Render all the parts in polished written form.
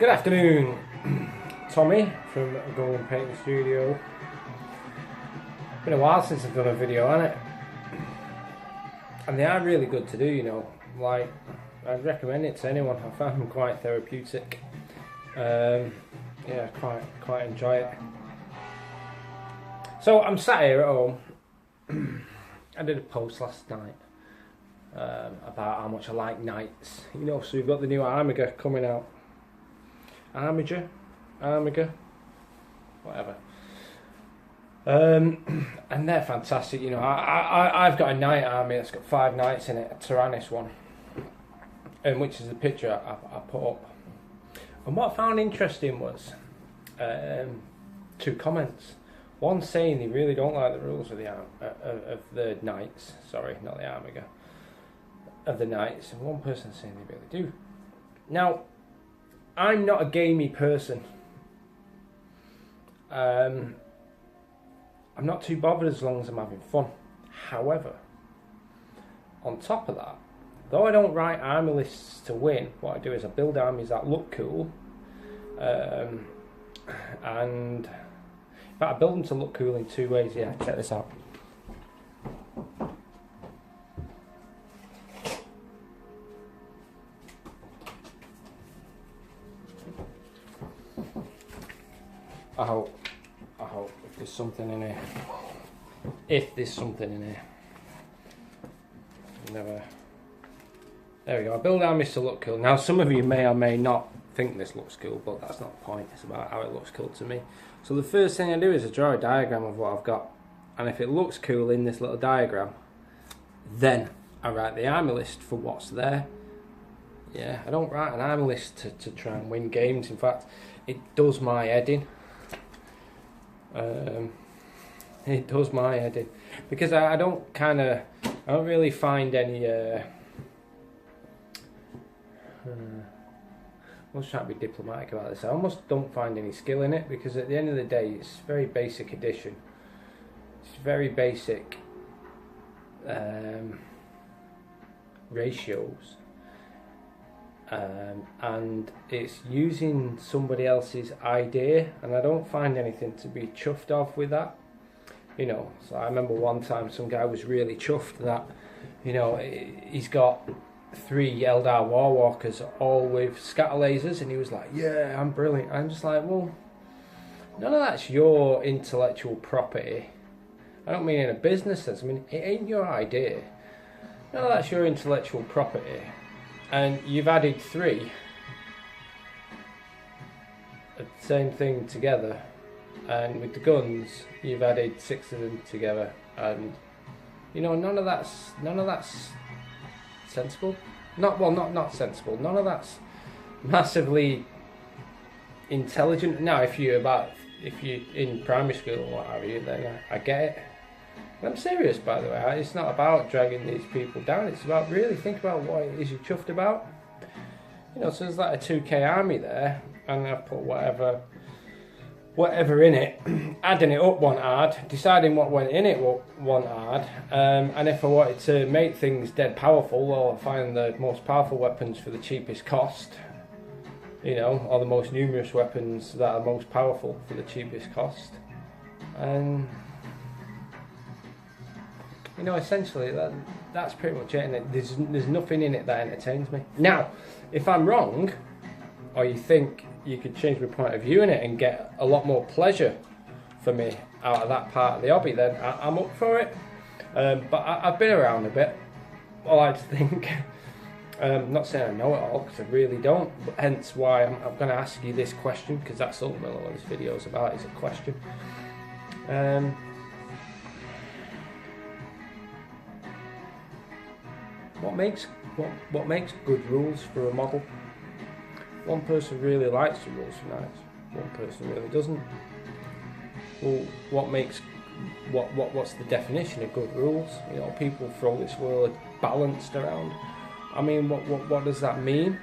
Good afternoon, Tommy from Golden Painting Studio. Been a while since I've done a video on it, and they are really good to do, you know. Like, I'd recommend it to anyone. I found them quite therapeutic. Yeah, quite enjoy it. So I'm sat here at home. I did a post last night about how much I like nights. You know, so we've got the new Armiga coming out. Armiga, whatever. And they're fantastic. You know, I've got a night army that's got 5 nights in it, a Tyrannus one, which is the picture I put up. And what I found interesting was 2 comments. One saying they really don't like the rules of the knights. Sorry, not the Armiga. Of the knights, and one person saying they really do. Now, I'm not a gamey person. I'm not too bothered as long as I'm having fun. However, on top of that, though I don't write army lists to win, what I do is I build armies that look cool, and but I build them to look cool in 2 ways. Yeah, check this out. I hope if there's something in here. If there's something in here. Never. There we go. I build armies to look cool. Now, some of you may or may not think this looks cool, but that's not the point. It's about how it looks cool to me. So the first thing I do is I draw a diagram of what I've got. And if it looks cool in this little diagram, then I write the army list for what's there. Yeah, I don't write an army list to try and win games. In fact, it does my head in. It does my head in, because I don't really find any I was trying to be diplomatic about this. I almost don't find any skill in it, because at the end of the day it's very basic addition. It's very basic ratios, and it's using somebody else's idea, and I don't find anything to be chuffed off with that. You know, so I remember one time some guy was really chuffed that, you know, he's got 3 Eldar Warwalkers all with scatter lasers, and he was like, yeah, I'm brilliant. I'm just like, well, none of that's your intellectual property. I don't mean in a business sense. I mean, it ain't your idea. None of that's your intellectual property. And you've added 3 the same thing together, and with the guns you've added 6 of them together, and you know, none of that's sensible. Not sensible. None of that's massively intelligent. Now, if you're in primary school or what have you, then I get it. I'm serious, by the way. It's not about dragging these people down. It's about really think about what it is you're chuffed about. You know, so there's like a 2K army there, and I've put whatever in it, adding it up one hard, deciding what went in it one hard, and if I wanted to make things dead powerful, well, I find the most powerful weapons for the cheapest cost. You know, or the most numerous weapons that are most powerful for the cheapest cost, and you know, essentially that's pretty much it. And there's nothing in it that entertains me. Now, if I'm wrong, or you think you could change my point of view in it and get a lot more pleasure for me out of that part of the hobby, then I'm up for it. But I've been around a bit. I like to think. Not saying I know it all, because I really don't. But hence why I'm going to ask you this question, because that's ultimately what this video is about, is a question. What makes good rules for a model? One person really likes the rules for knights. One person really doesn't. Well, what's the definition of good rules? You know, people throw this word balanced around. I mean, what does that mean?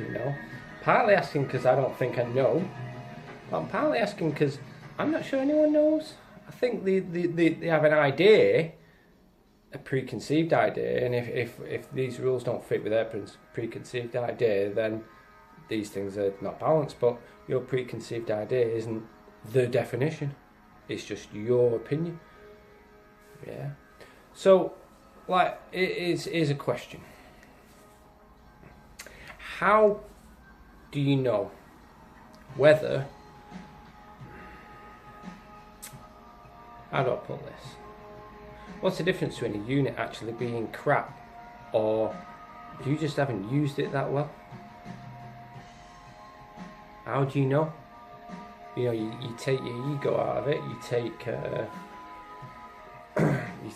You know, partly asking because I don't think I know. But I'm partly asking because I'm not sure anyone knows. I think they have an idea, a preconceived idea, and if these rules don't fit with their preconceived idea, then these things are not balanced, but your preconceived idea isn't the definition. It's just your opinion. Yeah. So, like, it is a question. How do you know whether... How do I put this? What's the difference between a unit actually being crap or you just haven't used it that well? How do you know? You know, you take your ego out of it. You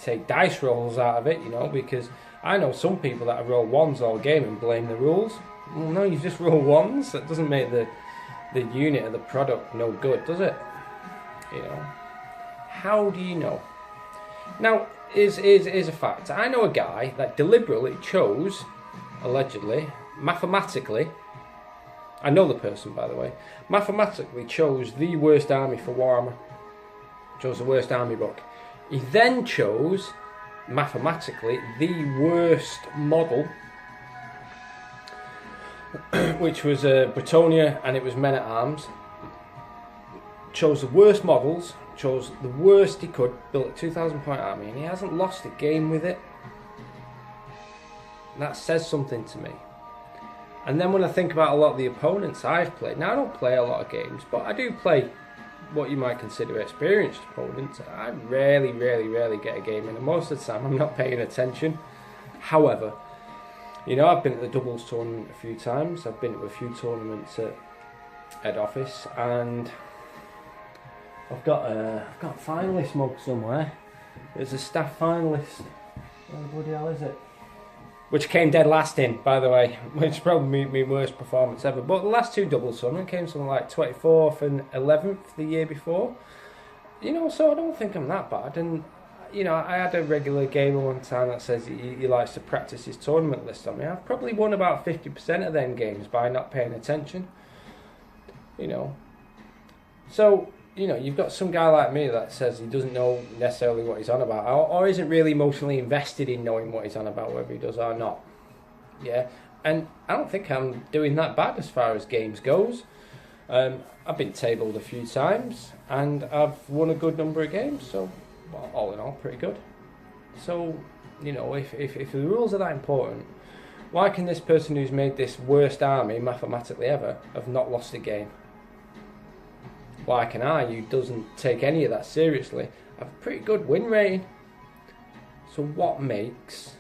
take dice rolls out of it. You know, because I know some people that have rolled ones all game and blame the rules. Well, no, you just roll ones. That doesn't make the unit or the product no good, does it? You know. How do you know? Now, is a fact. I know a guy that deliberately chose, allegedly, mathematically. I know the person, by the way. Mathematically chose the worst army for Warhammer. Chose the worst army book. He then chose, mathematically, the worst model, which was Bretonia, and it was Men at Arms. Chose the worst models, chose the worst he could, built a 2,000 point army, and he hasn't lost a game with it. And that says something to me. And then when I think about a lot of the opponents I've played, now I don't play a lot of games, but I do play what you might consider experienced opponents. I rarely get a game in, and most of the time I'm not paying attention. However, you know, I've been at the doubles tournament a few times, I've been to a few tournaments at head office, and I've got a finalist mug somewhere. There's a staff finalist. Where the bloody hell is it? Which came dead last in, by the way, which is probably my worst performance ever. But the last two doubles tournament came something like 24th and 11th the year before. You know, so I don't think I'm that bad. And, you know, I had a regular gamer one time that says he likes to practice his tournament list on me. I've probably won about 50% of them games by not paying attention. You know. So, you know, you've got some guy like me that says he doesn't know necessarily what he's on about, or isn't really emotionally invested in knowing what he's on about, whether he does or not. Yeah, and I don't think I'm doing that bad as far as games goes. I've been tabled a few times, and I've won a good number of games, so well, all in all, pretty good. So, you know, if the rules are that important, why can this person who's made this worst army mathematically ever have not lost a game? Why can I, who doesn't take any of that seriously, have a pretty good win rating? So what makes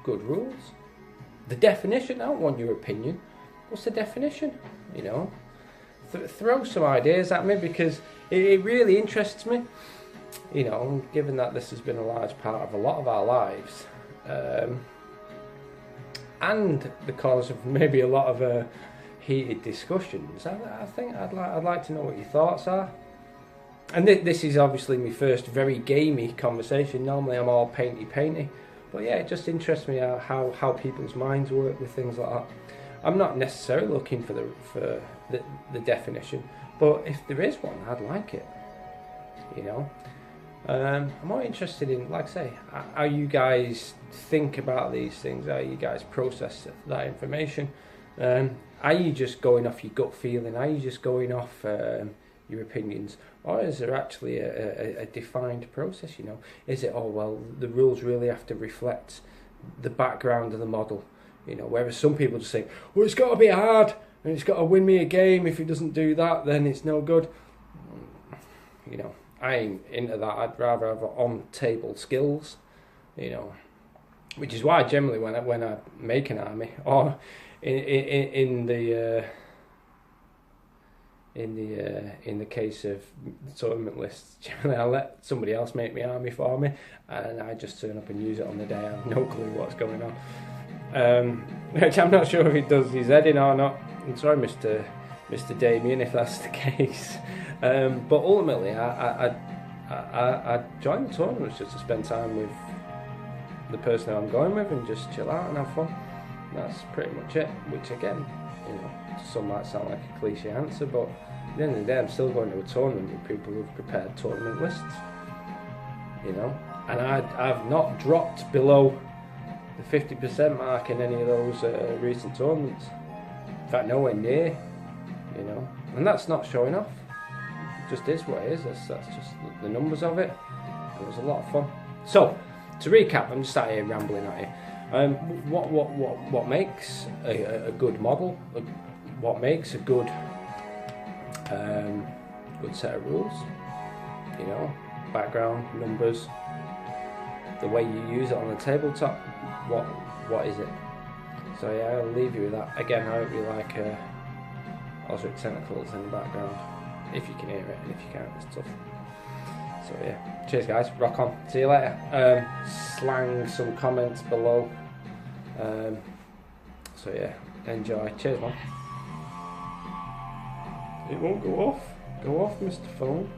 good rules? The definition, I don't want your opinion. What's the definition? You know, throw some ideas at me, because it really interests me. You know, given that this has been a large part of a lot of our lives, and the cause of maybe a lot of heated discussions, I think I'd like to know what your thoughts are. And this is obviously my first very gamey conversation. Normally I'm all painty, but yeah, it just interests me how people's minds work with things like that. I'm not necessarily looking for the definition, but if there is one, I'd like it. You know, I'm more interested in, like I say, how you guys think about these things, how you guys process that information. Are you just going off your gut feeling? Are you just going off your opinions? Or is there actually a defined process, you know? Is it, oh, well, the rules really have to reflect the background of the model, you know? Whereas some people just say, well, it's got to be hard, and it's got to win me a game. If it doesn't do that, then it's no good. You know, I ain't into that. I'd rather have on-table skills, you know? Which is why generally when I make an army, or in the case of tournament lists, generally I let somebody else make my army for me, and I just turn up and use it on the day. I have no clue what's going on, which I'm not sure if he does his heading or not. I'm sorry, Mr. Damien, if that's the case. But ultimately, I join the tournaments just to spend time with the person who I'm going with and just chill out and have fun. That's pretty much it, which again, you know, some might sound like a cliche answer, but at the end of the day, I'm still going to a tournament with people who've prepared tournament lists, you know, and I've not dropped below the 50% mark in any of those recent tournaments. fact, nowhere near, you know. And that's not showing off. It just is what it is. That's just the numbers of it. It was a lot of fun. So, to recap, I'm just sat here rambling at you. What makes a good model? What makes a good good set of rules? You know, background, numbers, the way you use it on the tabletop. What is it? So yeah, I'll leave you with that. Again, I hope you like Osric Tentacles in the background. If you can hear it, and if you can't, it's tough. So yeah, cheers guys, rock on. See you later. Slang some comments below. So yeah, enjoy. Cheers man. It won't go off. Go off, Mr. Phone.